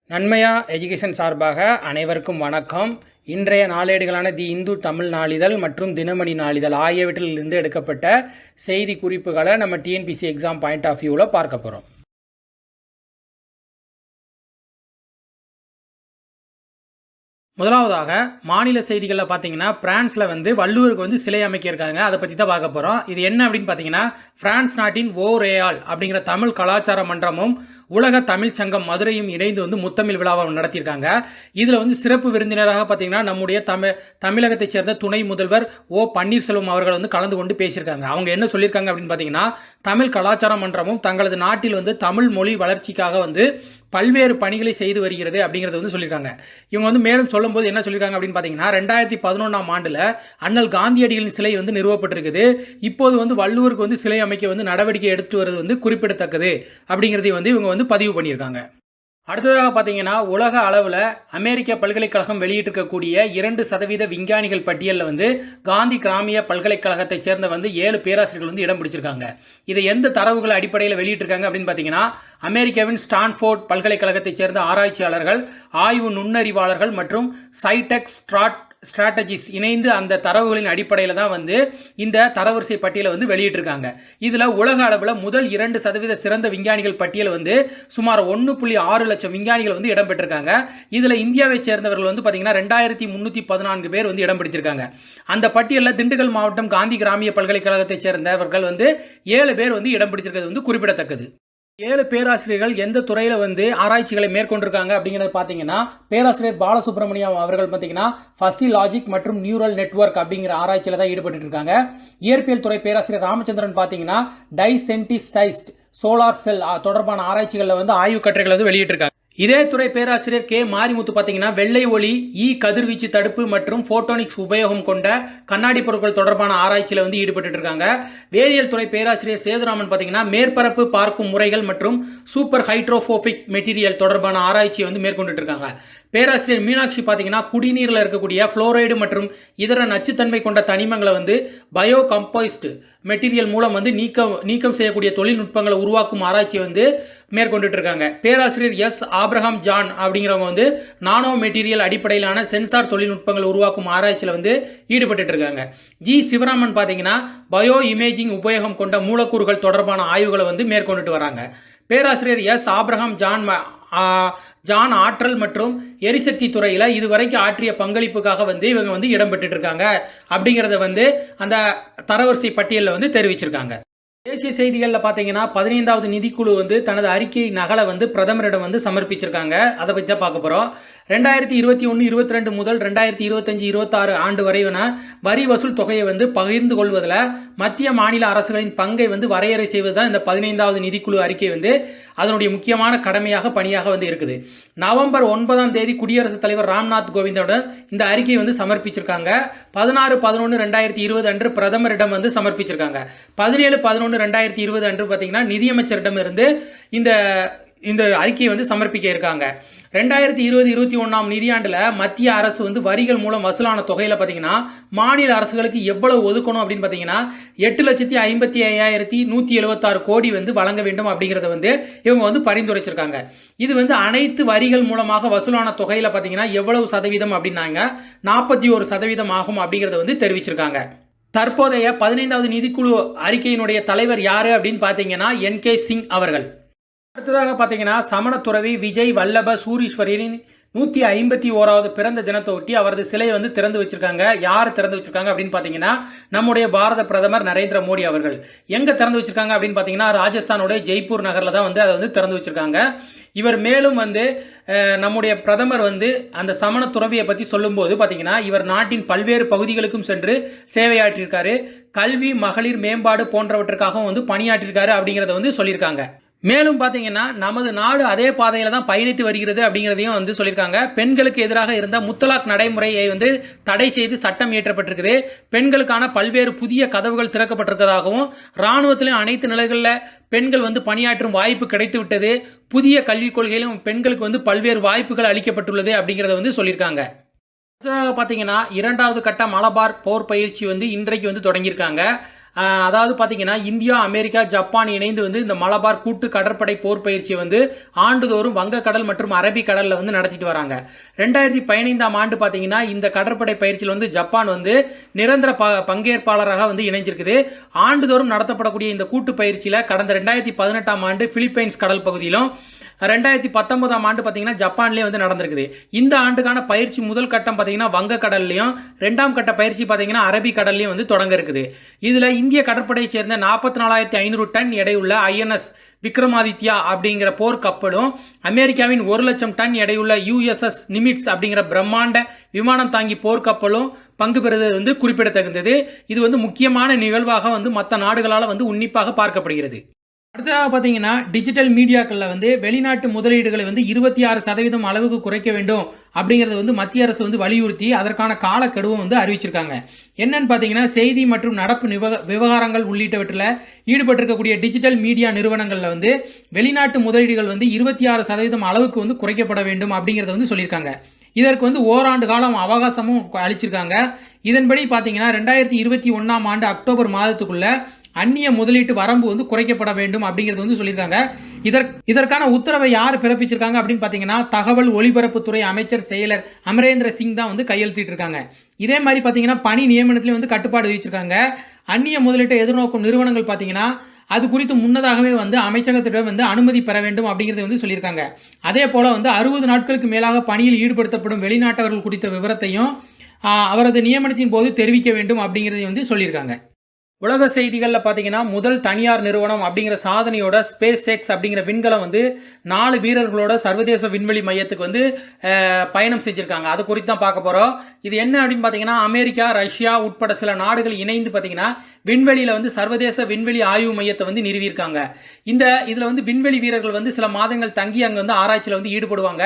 நன்மையா எஜுகேஷன் சார்பாக அனைவருக்கும் வணக்கம். இன்றைய நாளேடுகளான தி இந்து தமிழ் நாளிதழ் மற்றும் தினமணி நாளிதழ் ஆகியவற்றிலிருந்து எடுக்கப்பட்ட செய்தி குறிப்புகளை நம்ம டிஎன்பிசி எக்ஸாம் பாயிண்ட் ஆஃப் வியூவில் பார்க்க போகிறோம். முதலாவதாக மாநில செய்திகளில் பார்த்தீங்கன்னா பிரான்ஸில் வள்ளுவருக்கு சிலை அமைக்கியிருக்காங்க. அதை பற்றி தான் பார்க்க போகிறோம். இது என்ன அப்படின்னு பார்த்தீங்கன்னா, பிரான்ஸ் நாட்டின் ஓ ரேயால் அப்படிங்கிற தமிழ் கலாச்சார மன்றமும் உலக தமிழ் சங்கம் மதுரையும் இணைந்து முத்தமிழ் விழாவை நடத்தியிருக்காங்க. இதில் சிறப்பு விருந்தினராக பார்த்தீங்கன்னா நம்முடைய தமிழகத்தைச் சேர்ந்த துணை முதல்வர் ஓ பன்னீர்செல்வம் அவர்கள் கலந்து கொண்டு பேசியிருக்காங்க. அவங்க என்ன சொல்லியிருக்காங்க அப்படின்னு பார்த்தீங்கன்னா, தமிழ் கலாச்சார மன்றமும் தங்களது நாட்டில் தமிழ் மொழி வளர்ச்சிக்காக பல்வேறு பணிகளை செய்து வருகிறது அப்படிங்கிறது சொல்லியிருக்காங்க. இவங்க மேலும் சொல்லும்போது என்ன சொல்லியிருக்காங்க அப்படின்னு பார்த்தீங்கன்னா, 2011ஆம் ஆண்டில் அண்ணல் காந்தியடிகளின் சிலை நிறுவப்பட்டிருக்குது. இப்போது வள்ளுவருக்கு சிலை அமைக்க நடவடிக்கை எடுத்து வருவது குறிப்பிடத்தக்கது அப்படிங்கிறதையும் இவங்க பதிவு பண்ணியிருக்காங்க. அடுத்ததாக பார்த்தீங்கன்னா, உலக அளவில் அமெரிக்க பல்கலைக்கழகம் வெளியிட்டிருக்கக்கூடிய 2% விஞ்ஞானிகள் பட்டியலில் காந்தி கிராமிய பல்கலைக்கழகத்தை சேர்ந்த 7 பேராசிரியர்கள் இடம் பிடிச்சிருக்காங்க. இதை எந்த தரவுகள் அடிப்படையில் வெளியிட்டிருக்காங்க அப்படின்னு பார்த்தீங்கன்னா, அமெரிக்காவின் ஸ்டான்ஃபோர்ட் பல்கலைக்கழகத்தை சேர்ந்த ஆராய்ச்சியாளர்கள், ஆய்வு நுண்ணறிவாளர்கள் மற்றும் சைடெக் ஸ்ட்ராட்டஜிஸ் இணைந்து அந்த தரவுகளின் அடிப்படையில் தான் இந்த தரவரிசை பட்டியலை வெளியிட்டிருக்காங்க. இதில் உலக அளவில் முதல் 2% சிறந்த விஞ்ஞானிகள் பட்டியல் சுமார் 1.6 லட்சம் விஞ்ஞானிகள் இடம்பெற்றிருக்காங்க. இதில் இந்தியாவை சேர்ந்தவர்கள் பார்த்தீங்கன்னா 2314 பேர் இடம் பிடிச்சிருக்காங்க. அந்த பட்டியலில் திண்டுக்கல் மாவட்டம் காந்தி கிராமிய பல்கலைக்கழகத்தை சேர்ந்தவர்கள் 7 பேர் இடம் பிடிச்சிருக்கிறது குறிப்பிடத்தக்கது. 7 பேராசிரியர்கள் எந்த துறையில் ஆராய்ச்சிகளை மேற்கொண்டிருக்காங்க அப்படிங்கிறது பார்த்தீங்கன்னா, பேராசிரியர் பாலசுப்ரமணியம் அவர்கள் பார்த்தீங்கன்னா பசிலாஜிக் மற்றும் நியூரல் நெட்வொர்க் அப்படிங்கிற ஆராய்ச்சியில் தான் ஈடுபட்டு இருக்காங்க. இயற்பியல் துறை பேராசிரியர் ராமச்சந்திரன் பார்த்தீங்கன்னா டைசென்டிஸ்டைஸ்ட் சோலார் செல் தொடர்பான ஆராய்ச்சிகளில் ஆய்வு கட்டுரைகள் வெளியிட்டிருக்காங்க. இதே துறை பேராசிரியர் கே மாரிமுத்து பார்த்தீங்கன்னா வெள்ளை ஒளி கதிர்வீச்சு தடுப்பு மற்றும் போட்டோனிக்ஸ் உபயோகம் கொண்ட கண்ணாடி பொருட்கள் தொடர்பான ஆராய்ச்சியில் ஈடுபட்டு இருக்காங்க. வேதியியல் துறை பேராசிரியர் சேதுராமன் பார்த்தீங்கன்னா மேற்பரப்பு பார்க்கும் முறைகள் மற்றும் சூப்பர் ஹைட்ரோபோபிக் மெட்டீரியல் தொடர்பான ஆராய்ச்சியை மேற்கொண்டு இருக்காங்க. பேராசிரியர் மீனாட்சி பார்த்தீங்கன்னா குடிநீரில் இருக்கக்கூடிய புளோரைடு மற்றும் இதர நச்சுத்தன்மை கொண்ட தனிமங்களை பயோ கம்போஸ்ட் மெட்டீரியல் மூலம் நீக்கம் செய்யக்கூடிய தொழில்நுட்பங்களை உருவாக்கும் ஆராய்ச்சியை மேற்கொண்டு இருக்காங்க. பேராசிரியர் எஸ் ஆப்ரஹாம் ஜான் அப்படிங்கிறவங்க நானோ மெட்டீரியல் அடிப்படையிலான சென்சார் தொழில்நுட்பங்கள் உருவாக்கும் ஆராய்ச்சியில் ஈடுபட்டு இருக்காங்க. ஜி சிவராமன் பார்த்தீங்கன்னா பயோ இமேஜிங் உபயோகம் கொண்ட மூலக்கூறுகள் தொடர்பான ஆய்வுகளை மேற்கொண்டு வராங்க. பேராசிரியர் எஸ் ஆப்ரஹாம் ஜான் ஆற்றல் மற்றும் எரிசக்தி துறையில் இதுவரைக்கும் ஆற்றிய பங்களிப்புக்காக இவங்க இடம்பெற்று இருக்காங்க அப்படிங்கிறத அந்த தரவரிசை பட்டியலில் தெரிவிச்சிருக்காங்க. தேசிய செய்திகளில் பார்த்தீங்கன்னா 15வது நிதிக்குழு தனது அறிக்கை நகலை பிரதமரிடம் சமர்ப்பிச்சிருக்காங்க. அதை பற்றி தான் பார்க்க போகிறோம். 2021-22 முதல் 2025-26 ஆண்டு வரையான வரி வசூல் தொகையை பகிர்ந்து கொள்வதில் மத்திய மாநில அரசுகளின் பங்கை வரையறை செய்வது தான் இந்த 15வது நிதிக்குழு அறிக்கை அதனுடைய முக்கியமான கடமையாக பணியாக இருக்குது. நவம்பர் 9ஆம் தேதி குடியரசுத் தலைவர் ராம்நாத் கோவிந்தோட இந்த அறிக்கையை சமர்ப்பிச்சிருக்காங்க. 16/11/2020 அன்று பிரதமரிடம் சமர்ப்பிச்சிருக்காங்க. 17/11/2020 அன்று பார்த்தீங்கன்னா நிதியமைச்சரிடம் இருந்து இந்த அறிக்கையை சமர்ப்பிக்க இருக்காங்க. 2020-21 நிதியாண்டில் மத்திய அரசு வரிகள் மூலம் வசூலான தொகையில் பார்த்தீங்கன்னா மாநில அரசுகளுக்கு எவ்வளவு ஒதுக்கணும் அப்படின்னு பார்த்தீங்கன்னா 8,55,176 கோடி வழங்க வேண்டும் அப்படிங்கிறத இவங்க பரிந்துரைச்சிருக்காங்க. இது அனைத்து வரிகள் மூலமாக வசூலான தொகையில் பார்த்தீங்கன்னா எவ்வளவு சதவீதம் அப்படின்னாங்க 41% ஆகும் அப்படிங்கிறத தெரிவிச்சிருக்காங்க. தற்போதைய 15வது நிதிக்குழு அறிக்கையினுடைய தலைவர் யாரு அப்படின்னு பார்த்தீங்கன்னா NK சிங் அவர்கள். அடுத்ததாக பார்த்தீங்கன்னா சமண துறவி விஜய் வல்லப சூரீஸ்வரின் 151வது பிறந்த தினத்தை ஒட்டி அவரது சிலையை திறந்து வச்சிருக்காங்க. யார் திறந்து வச்சிருக்காங்க அப்படின்னு பார்த்தீங்கன்னா நம்முடைய பாரத பிரதமர் நரேந்திர மோடி அவர்கள். எங்கே திறந்து வச்சிருக்காங்க அப்படின்னு பார்த்தீங்கன்னா ராஜஸ்தானுடைய ஜெய்ப்பூர் நகரில் தான் அதை திறந்து வச்சிருக்காங்க. இவர் மேலும் நம்முடைய பிரதமர் அந்த சமண துறவியை பற்றி சொல்லும்போது பார்த்தீங்கன்னா இவர் நாட்டின் பல்வேறு பகுதிகளுக்கும் சென்று சேவையாற்றியிருக்காரு. கல்வி, மகளிர் மேம்பாடு போன்றவற்றுக்காகவும் பணியாற்றியிருக்காரு அப்படிங்கிறத சொல்லியிருக்காங்க. மேலும் பார்த்தீங்கன்னா நமது நாடு அதே பாதையில் தான் பயணித்து வருகிறது அப்படிங்கிறதையும் சொல்லியிருக்காங்க. பெண்களுக்கு எதிராக இருந்த முத்தலாக் நடைமுறையை தடை செய்து சட்டம் இயற்றப்பட்டிருக்குது. பெண்களுக்கான பல்வேறு புதிய கதவுகள் திறக்கப்பட்டிருக்கிறதாகவும் இராணுவத்திலும் அனைத்து நிலைகளில் பெண்கள் பணியாற்றும் வாய்ப்பு கிடைத்து விட்டது. புதிய கல்விக் கொள்கையிலும் பெண்களுக்கு பல்வேறு வாய்ப்புகள் அளிக்கப்பட்டுள்ளது அப்படிங்கிறத சொல்லியிருக்காங்க. பார்த்தீங்கன்னா 2வது கட்ட மலபார் போர் பயிற்சி இன்றைக்கு தொடங்கியிருக்காங்க. அதாவது பார்த்தீங்கன்னா இந்தியா, அமெரிக்கா, ஜப்பான் இணைந்து வந்து இந்த மலபார் கூட்டு கடற்படை போர் பயிற்சியை வந்து ஆண்டுதோறும் வங்கக்கடல் மற்றும் அரபிக்கடலில் வந்து நடத்திட்டு வராங்க. 2015ஆம் ஆண்டு பார்த்தீங்கன்னா இந்த கடற்படை பயிற்சியில் வந்து ஜப்பான் வந்து நிரந்தர பங்கேற்பாளராக வந்து இணைஞ்சிருக்குது. ஆண்டுதோறும் நடத்தப்படக்கூடிய இந்த கூட்டு பயிற்சியில் கடந்த 2018ஆம் ஆண்டு பிலிப்பைன்ஸ் கடல் பகுதியிலும் 2019ஆம் ஆண்டு பார்த்தீங்கன்னா ஜப்பான்லேயே வந்து நடந்திருக்குது. இந்த ஆண்டுக்கான பயிற்சி முதல் கட்டம் பார்த்தீங்கன்னா வங்கக்கடல்லையும், 2ஆம் கட்ட பயிற்சி பார்த்தீங்கன்னா அரபிக்கடல்லையும் வந்து தொடங்க இருக்குது. இதில் இந்திய கடற்படையை சேர்ந்த 44,500 டன் எடையுள்ள INS விக்ரமாதித்யா அப்படிங்கிற போர் கப்பலும், அமெரிக்காவின் 1,00,000 டன் எடையுள்ள USS நிமிட்ஸ் அப்படிங்கிற பிரம்மாண்ட விமானம் தாங்கி போர் கப்பலும் பங்கு பெறுவது வந்து குறிப்பிடத்தகுந்தது. இது வந்து முக்கியமான நிகழ்வாக வந்து மற்ற நாடுகளால் வந்து உன்னிப்பாக பார்க்கப்படுகிறது. அடுத்ததாக பார்த்தீங்கன்னா டிஜிட்டல் மீடியாக்களில் வந்து வெளிநாட்டு முதலீடுகளை வந்து 26% அளவுக்கு குறைக்க வேண்டும் அப்படிங்கிறது வந்து மத்திய அரசு வந்து வலியுறுத்தி அதற்கான காலக்கெடுவும் வந்து அறிவிச்சிருக்காங்க. என்னன்னு பார்த்தீங்கன்னா செய்தி மற்றும் நடப்பு விவகாரங்கள் உள்ளிட்டவற்றில் ஈடுபட்டிருக்கக்கூடிய டிஜிட்டல் மீடியா நிறுவனங்களில் வந்து வெளிநாட்டு முதலீடுகள் வந்து 26% அளவுக்கு வந்து குறைக்கப்பட வேண்டும் அப்படிங்கிறத வந்து சொல்லியிருக்காங்க. இதற்கு வந்து ஓராண்டு காலம் அவகாசமும் அளிச்சிருக்காங்க. இதன்படி பார்த்தீங்கன்னா 2021ஆம் ஆண்டு அக்டோபர் மாதத்துக்குள்ள அந்நிய முதலீட்டு வரம்பு வந்து குறைக்கப்பட வேண்டும் அப்படிங்கிறது வந்து சொல்லியிருக்காங்க. இதற்கான உத்தரவை யார் பிறப்பிச்சிருக்காங்க அப்படின்னு பார்த்தீங்கன்னா தகவல் ஒலிபரப்புத்துறை அமைச்சர் செயலர் அமரேந்திர சிங் தான் வந்து கையெழுத்திட்டு இருக்காங்க. இதே மாதிரி பார்த்தீங்கன்னா பணி நியமனத்திலையும் வந்து கட்டுப்பாடு விதிச்சிருக்காங்க. அந்நிய முதலீட்டை எதிர்நோக்கும் நிறுவனங்கள் பார்த்தீங்கன்னா அது குறித்து முன்னதாகவே வந்து அமைச்சகத்திடம் வந்து அனுமதி பெற வேண்டும் அப்படிங்கிறது வந்து சொல்லியிருக்காங்க. அதே போல வந்து 60 நாட்களுக்கு மேலாக பணியில் ஈடுபடுத்தப்படும் வெளிநாட்டவர்கள் குறித்த விவரத்தையும் அவரது நியமனத்தின் போது தெரிவிக்க வேண்டும் அப்படிங்கிறதையும் வந்து சொல்லியிருக்காங்க. உலக செய்திகளில் பார்த்தீங்கன்னா முதல் தனியார் நிறுவனம் அப்படிங்கிற சாதனையோட ஸ்பேஸ் எக்ஸ் அப்படிங்கிற விண்கலம் வந்து 4 வீரர்களோட சர்வதேச விண்வெளி மையத்துக்கு வந்து பயணம் செஞ்சுருக்காங்க. அது குறித்து தான் பார்க்க போகிறோம். இது என்ன அப்படின்னு பார்த்தீங்கன்னா அமெரிக்கா, ரஷ்யா உட்பட சில நாடுகள் இணைந்து பார்த்தீங்கன்னா விண்வெளியில் வந்து சர்வதேச விண்வெளி ஆய்வு மையத்தை வந்து நிறுவியிருக்காங்க. இதில் வந்து விண்வெளி வீரர்கள் வந்து சில மாதங்கள் தங்கி அங்கே வந்து ஆராய்ச்சியில் வந்து ஈடுபடுவாங்க.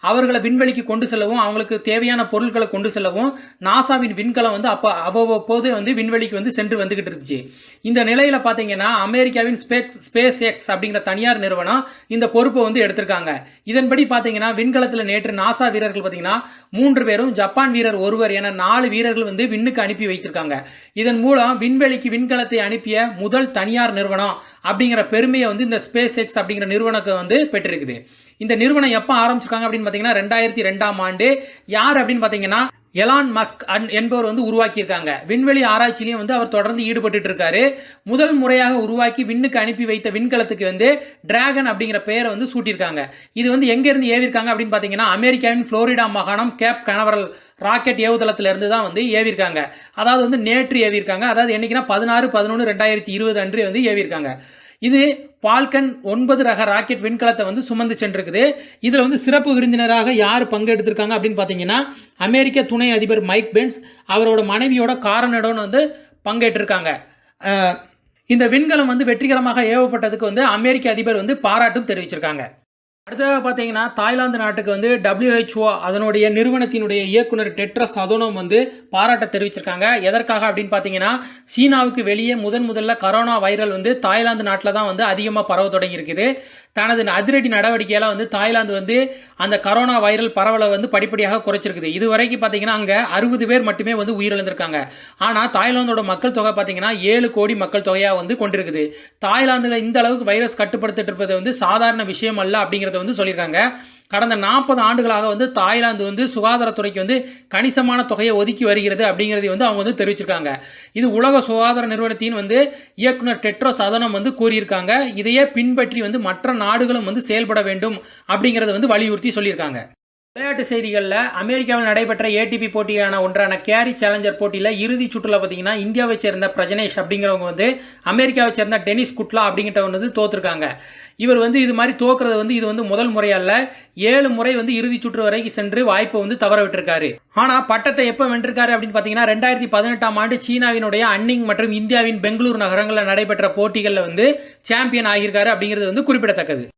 அவர்களை விண்வெளிக்கு கொண்டு செல்லவும் அவங்களுக்கு தேவையான பொருட்களை கொண்டு செல்லவும் நாசாவின் விண்கலம் வந்து அவ்வப்போது வந்து விண்வெளிக்கு வந்து சென்று வந்துகிட்டு இருந்துச்சு. இந்த நிலையில பார்த்தீங்கன்னா அமெரிக்காவின் ஸ்பேஸ் எக்ஸ் அப்படிங்கிற தனியார் நிறுவனம் இந்த பொறுப்பை வந்து எடுத்திருக்காங்க. இதன்படி பார்த்தீங்கன்னா விண்கலத்தில் நேற்று நாசா வீரர்கள் பார்த்தீங்கன்னா 3 பேரும், ஜப்பான் வீரர் 1 என 4 வீரர்கள் வந்து விண்ணுக்கு அனுப்பி வைச்சிருக்காங்க. இதன் மூலம் விண்வெளிக்கு விண்கலத்தை அனுப்பிய முதல் தனியார் நிறுவனம் அப்படிங்கிற பெருமையை வந்து இந்த ஸ்பேஸ் எக்ஸ் அப்படிங்கிற நிறுவனத்தை வந்து பெற்றிருக்குது. இந்த நிறுவனம் எப்போ ஆரம்பிச்சிருக்காங்க அப்படின்னு பார்த்தீங்கன்னா 2002ஆம் ஆண்டு. யார் அப்படின்னு பார்த்தீங்கன்னா எலான் மஸ்க் என்பவர் வந்து உருவாக்கியிருக்காங்க. விண்வெளி ஆராய்ச்சியிலையும் வந்து அவர் தொடர்ந்து ஈடுபட்டு இருக்காரு. முதல் முறையாக உருவாக்கி விண்ணுக்கு அனுப்பி வைத்த விண்கலத்துக்கு வந்து டிராகன் அப்படிங்கிற பெயரை வந்து சூட்டியிருக்காங்க. இது வந்து எங்கேருந்து ஏவிருக்காங்க அப்படின்னு பார்த்தீங்கன்னா அமெரிக்காவின் புளோரிடா மாகாணம் கேப் கனவரல் ராக்கெட் ஏவுதளத்தில் இருந்து தான் வந்து ஏவிருக்காங்க. அதாவது வந்து நேற்று ஏவிருக்காங்க. அதாவது என்னைக்குன்னா 16/11/2020 அன்று வந்து ஏவிருக்காங்க. இது பால்கன் 9 ரக ராக்கெட் விண்கலத்தை வந்து சுமந்து சென்றிருக்குது. இதில் வந்து சிறப்பு விருந்தினராக யார் பங்கெடுத்திருக்காங்க அப்படின்னு பார்த்தீங்கன்னா அமெரிக்க துணை அதிபர் மைக் பென்ஸ் அவரோட மனைவியோட காரனுடன் வந்து பங்கேற்றிருக்காங்க. இந்த விண்கலம் வந்து வெற்றிகரமாக ஏவப்பட்டதுக்கு வந்து அமெரிக்க அதிபர் வந்து பாராட்டும் தெரிவிச்சிருக்காங்க. அடுத்ததாக பார்த்தீங்கன்னா தாய்லாந்து நாட்டுக்கு வந்து WHO அதனுடைய நிறுவனத்தினுடைய இயக்குனர் டெட்ரஸ் அதோனோம் வந்து பாராட்ட தெரிவிச்சிருக்காங்க. எதற்காக அப்படின்னு பார்த்தீங்கன்னா சீனாவுக்கு வெளியே முதல்ல கரோனா வைரல் வந்து தாய்லாந்து நாட்டில் தான் வந்து அதிகமாக பரவ தொடங்கி இருக்குது. தனது அதிரடி நடவடிக்கையால் வந்து தாய்லாந்து வந்து அந்த கரோனா வைரல் பரவலை வந்து படிப்படியாக குறைச்சிருக்குது. இதுவரைக்கும் பார்த்தீங்கன்னா அங்கே 60 பேர் மட்டுமே வந்து உயிரிழந்திருக்காங்க. ஆனால் தாய்லாந்தோட மக்கள் தொகை பார்த்தீங்கன்னா 7 கோடி மக்கள் தொகையாக வந்து கொண்டிருக்குது. தாய்லாந்தில் இந்த அளவுக்கு வைரஸ் கட்டுப்படுத்திட்டு இருப்பது வந்து சாதாரண விஷயம் அல்ல அப்படிங்கிறத வந்து சொல்லியிருக்காங்க. கடந்த 40 ஆண்டுகளாக வந்து தாய்லாந்து வந்து சுகாதாரத்துறைக்கு வந்து கணிசமான தொகையை ஒதுக்கி வருகிறது அப்படிங்கிறதை வந்து அவங்க வந்து தெரிவிச்சிருக்காங்க. இது உலக சுகாதார நிறுவனத்தின் வந்து இயக்குனர் டெட்ரோஸ் அதனம் வந்து கூறியிருக்காங்க. இதையே பின்பற்றி வந்து மற்ற நாடுகளும் வந்து செயல்பட வேண்டும் அப்படிங்கிறத வந்து வலியுறுத்தி சொல்லியிருக்காங்க. விளையாட்டு செய்திகளில் அமெரிக்காவில் நடைபெற்ற ATP போட்டியான ஒன்றான கேரி சேலஞ்சர் போட்டியில் இறுதி சுற்றுல பார்த்தீங்கன்னா இந்தியாவை சேர்ந்த பிரஜனேஷ் அப்படிங்கிறவங்க வந்து அமெரிக்காவை சேர்ந்த டெனிஸ் குட்லா அப்படிங்கிட்டவங்க வந்து தோத்துருக்காங்க. இவர் வந்து இது மாதிரி தோக்குறது வந்து இது வந்து முதல் முறையல்ல, 7 முறை வந்து இறுதி சுற்று வரைக்கும் சென்று வாய்ப்பை வந்து தவற விட்டுருக்காரு. ஆனால் பட்டத்தை எப்போ வென்றிருக்காரு அப்படின்னு பார்த்தீங்கன்னா 2018ஆம் ஆண்டு சீனாவினுடைய அன்னிங் மற்றும் இந்தியாவின் பெங்களூர் நகரங்களில் நடைபெற்ற போட்டிகளில் வந்து சாம்பியன் ஆகியிருக்காரு அப்படிங்கிறது வந்து குறிப்பிடத்தக்கது.